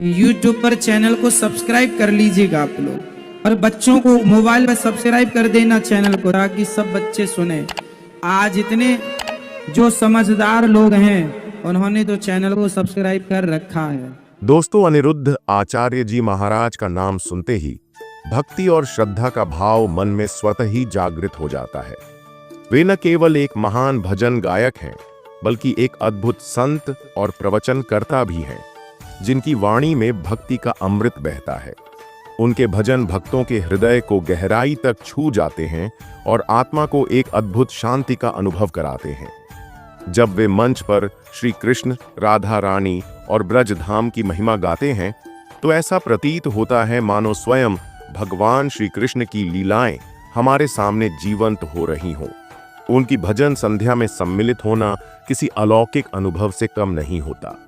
YouTube पर channel को subscribe कर लीजिएगा आप लोग, और बच्चों को मोबाइल पर सब्सक्राइब कर देना चैनल को, ताकि सब बच्चे सुने। आज इतने जो समझदार लोग हैं उन्होंने तो चैनल को सब्सक्राइब कर रखा है। दोस्तों, अनिरुद्ध आचार्य जी महाराज का नाम सुनते ही भक्ति और श्रद्धा का भाव मन में स्वतः ही जागृत हो जाता है। वे न केवल एक महान भजन गायक हैं, बल्कि एक अद्भुत संत और प्रवचनकर्ता भी हैं, जिनकी वाणी में भक्ति का अमृत बहता है। उनके भजन भक्तों के हृदय को गहराई तक छू जाते हैं और आत्मा को एक अद्भुत शांति का अनुभव कराते हैं। जब वे मंच पर श्री कृष्ण, राधा रानी और ब्रज धाम की महिमा गाते हैं, तो ऐसा प्रतीत होता है मानो स्वयं भगवान श्री कृष्ण की लीलाएं हमारे सामने जीवंत हो रही हों। उनकी भजन संध्या में सम्मिलित होना किसी अलौकिक अनुभव से कम नहीं होता।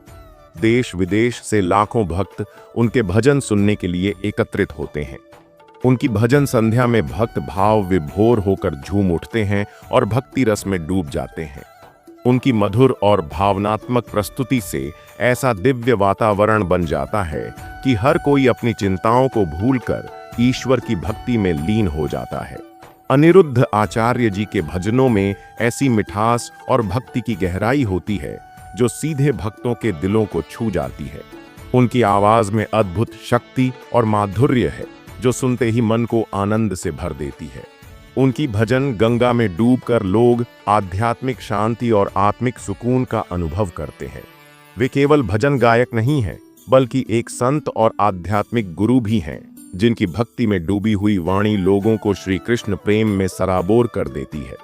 देश विदेश से लाखों भक्त उनके भजन सुनने के लिए एकत्रित होते हैं। उनकी भजन संध्या में भक्त भाव विभोर होकर झूम उठते हैं और भक्ति रस में डूब जाते हैं। उनकी मधुर और भावनात्मक प्रस्तुति से ऐसा दिव्य वातावरण बन जाता है कि हर कोई अपनी चिंताओं को भूलकर ईश्वर की भक्ति में लीन हो जाता है। अनिरुद्ध आचार्य जी के भजनों में ऐसी मिठास और भक्ति की गहराई होती है जो सीधे भक्तों के दिलों को छू जाती है। उनकी आवाज में अद्भुत शक्ति और माधुर्य है जो सुनते ही मन को आनंद से भर देती है। उनकी भजन गंगा में डूबकर लोग आध्यात्मिक शांति और आत्मिक सुकून का अनुभव करते हैं। वे केवल भजन गायक नहीं हैं, बल्कि एक संत और आध्यात्मिक गुरु भी हैं, जिनकी भक्ति में डूबी हुई वाणी लोगों को श्री कृष्ण प्रेम में सराबोर कर देती है।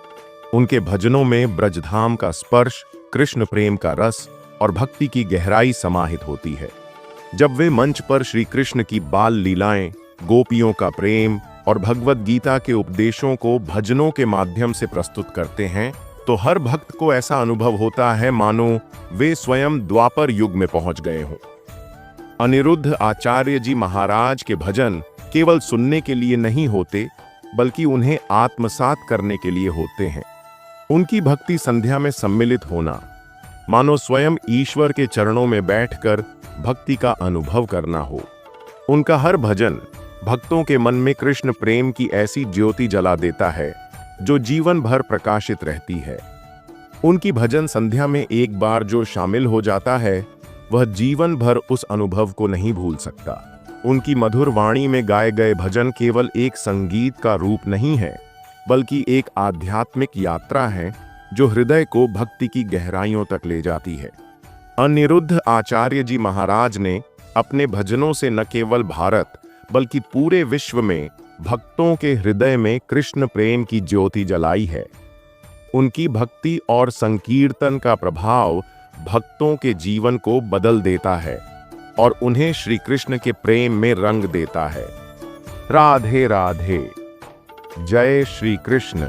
उनके भजनों में ब्रजधाम का स्पर्श, कृष्ण प्रेम का रस और भक्ति की गहराई समाहित होती है। जब वे मंच पर श्री कृष्ण की बाल लीलाएं, गोपियों का प्रेम और भगवद गीता के उपदेशों को भजनों के माध्यम से प्रस्तुत करते हैं, तो हर भक्त को ऐसा अनुभव होता है मानो वे स्वयं द्वापर युग में पहुंच गए हों। अनिरुद्ध आचार्य जी महाराज के भजन केवल सुनने के लिए नहीं होते, बल्कि उन्हें आत्मसात करने के लिए होते हैं। उनकी भक्ति संध्या में सम्मिलित होना मानो स्वयं ईश्वर के चरणों में बैठकर भक्ति का अनुभव करना हो। उनका हर भजन भक्तों के मन में कृष्ण प्रेम की ऐसी ज्योति जला देता है जो जीवन भर प्रकाशित रहती है। उनकी भजन संध्या में एक बार जो शामिल हो जाता है, वह जीवन भर उस अनुभव को नहीं भूल सकता। उनकी मधुर वाणी में गाए गए भजन केवल एक संगीत का रूप नहीं है, बल्कि एक आध्यात्मिक यात्रा है जो हृदय को भक्ति की गहराइयों तक ले जाती है। अनिरुद्ध आचार्य जी महाराज ने अपने भजनों से न केवल भारत बल्कि पूरे विश्व में भक्तों के हृदय में कृष्ण प्रेम की ज्योति जलाई है। उनकी भक्ति और संकीर्तन का प्रभाव भक्तों के जीवन को बदल देता है और उन्हें श्री कृष्ण के प्रेम में रंग देता है। राधे राधे। जय श्री कृष्ण।